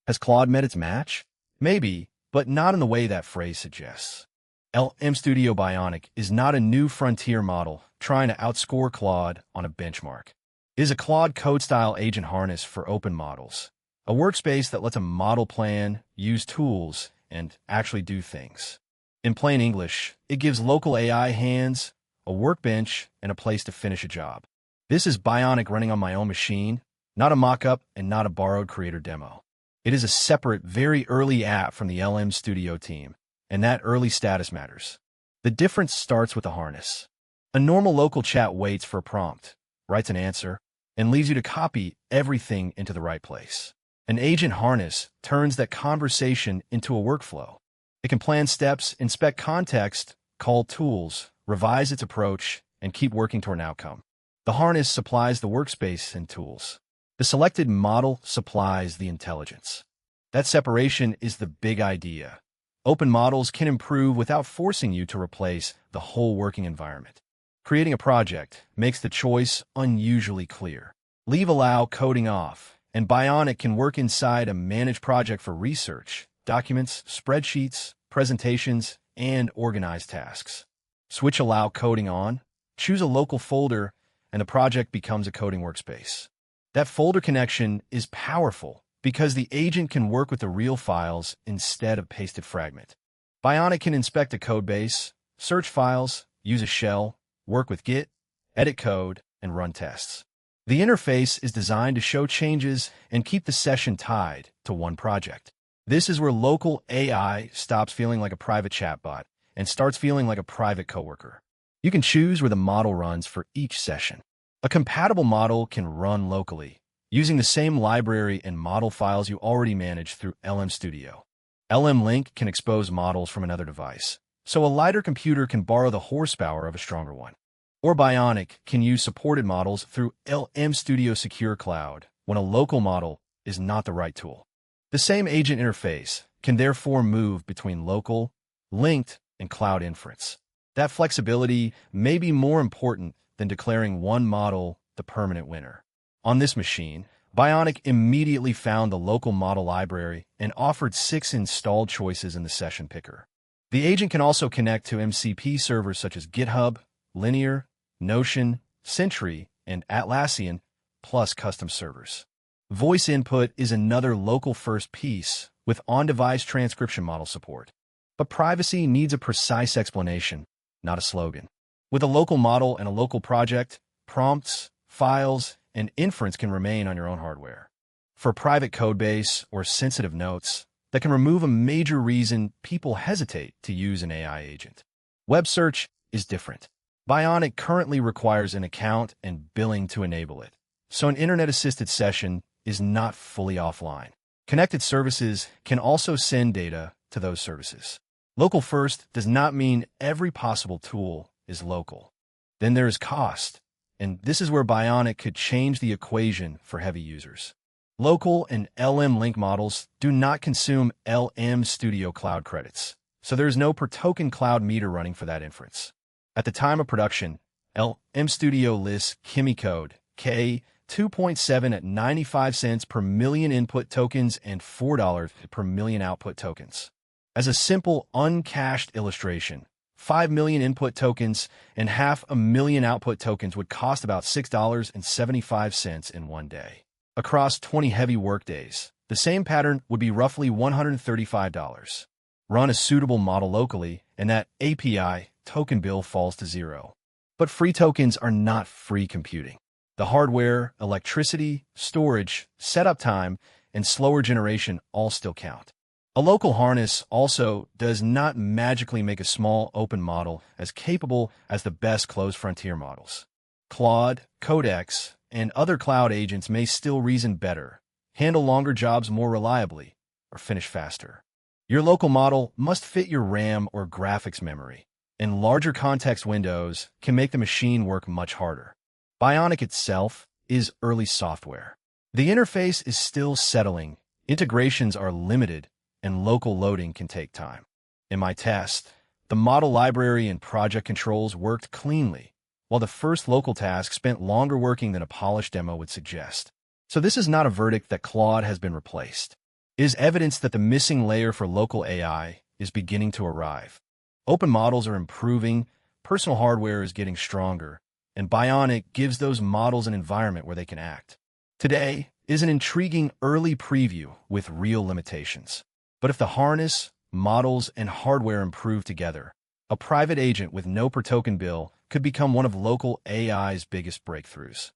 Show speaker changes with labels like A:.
A: Has Claude met its match? Maybe, but not in the way that phrase suggests. Studio Bionic is not a new frontier model trying to outscore Claude on a benchmark. It is a Claude Code-style agent harness for open models, a workspace that lets a model plan, use tools, and actually do things. In plain English, it gives local AI hands, a workbench, and a place to finish a job. This is Bionic running on my own machine, not a mock-up and not a borrowed creator demo. It is a separate, very early app from the LM Studio team, and that early status matters. The difference starts with the harness. A normal local chat waits for a prompt, writes an answer, and leaves you to copy everything into the right place. An agent harness turns that conversation into a workflow. It can plan steps, inspect context, call tools, revise its approach, and keep working toward an outcome. The harness supplies the workspace and tools. The selected model supplies the intelligence. That separation is the big idea. Open models can improve without forcing you to replace the whole working environment. Creating a project makes the choice unusually clear. Leave allow coding off, and Bionic can work inside a managed project for research, documents, spreadsheets, presentations, and organized tasks. Switch allow coding on, choose a local folder, and the project becomes a coding workspace. That folder connection is powerful because the agent can work with the real files instead of pasted fragment. Bionic can inspect a codebase, search files, use a shell, work with Git, edit code, and run tests. The interface is designed to show changes and keep the session tied to one project. This is where local AI stops feeling like a private chatbot and starts feeling like a private coworker. You can choose where the model runs for each session. A compatible model can run locally, using the same library and model files you already manage through LM Studio. LM Link can expose models from another device, so a lighter computer can borrow the horsepower of a stronger one. Or Bionic can use supported models through LM Studio Secure Cloud when a local model is not the right tool. The same agent interface can therefore move between local, linked, and cloud inference. That flexibility may be more important than declaring one model the permanent winner. On this machine, Bionic immediately found the local model library and offered 6 installed choices in the session picker. The agent can also connect to MCP servers such as GitHub, Linear, Notion, Sentry, and Atlassian, plus custom servers. Voice input is another local-first piece with on-device transcription model support. But privacy needs a precise explanation, not a slogan. With a local model and a local project, prompts, files, and inference can remain on your own hardware. For private codebase or sensitive notes, that can remove a major reason people hesitate to use an AI agent. Web search is different. Bionic currently requires an account and billing to enable it, so an internet-assisted session is not fully offline. Connected services can also send data to those services. Local first does not mean every possible tool is local. Then there is cost, and this is where Bionic could change the equation for heavy users. Local and LM Link models do not consume LM Studio Cloud credits, so there is no per token cloud meter running for that inference. At the time of production, LM Studio lists Kimi code K 2.7 at 95 cents per million input tokens and $4 per million output tokens. As a simple uncached illustration, 5 million input tokens and 500,000 output tokens would cost about $6.75 in one day. Across 20 heavy workdays, the same pattern would be roughly $135. Run a suitable model locally, and that API token bill falls to zero. But free tokens are not free computing. The hardware, electricity, storage, setup time, and slower generation all still count. A local harness also does not magically make a small open model as capable as the best closed frontier models. Claude, Codex, and other cloud agents may still reason better, handle longer jobs more reliably, or finish faster. Your local model must fit your RAM or graphics memory, and larger context windows can make the machine work much harder. Bionic itself is early software. The interface is still settling, integrations are limited, and local loading can take time. In my test, the model library and project controls worked cleanly, while the first local task spent longer working than a polished demo would suggest. So this is not a verdict that Claude has been replaced. is evidence that the missing layer for local AI is beginning to arrive. Open models are improving, personal hardware is getting stronger, and Bionic gives those models an environment where they can act. Today is an intriguing early preview with real limitations. But if the harness, models, and hardware improve together, a private agent with no per token bill could become one of local AI's biggest breakthroughs.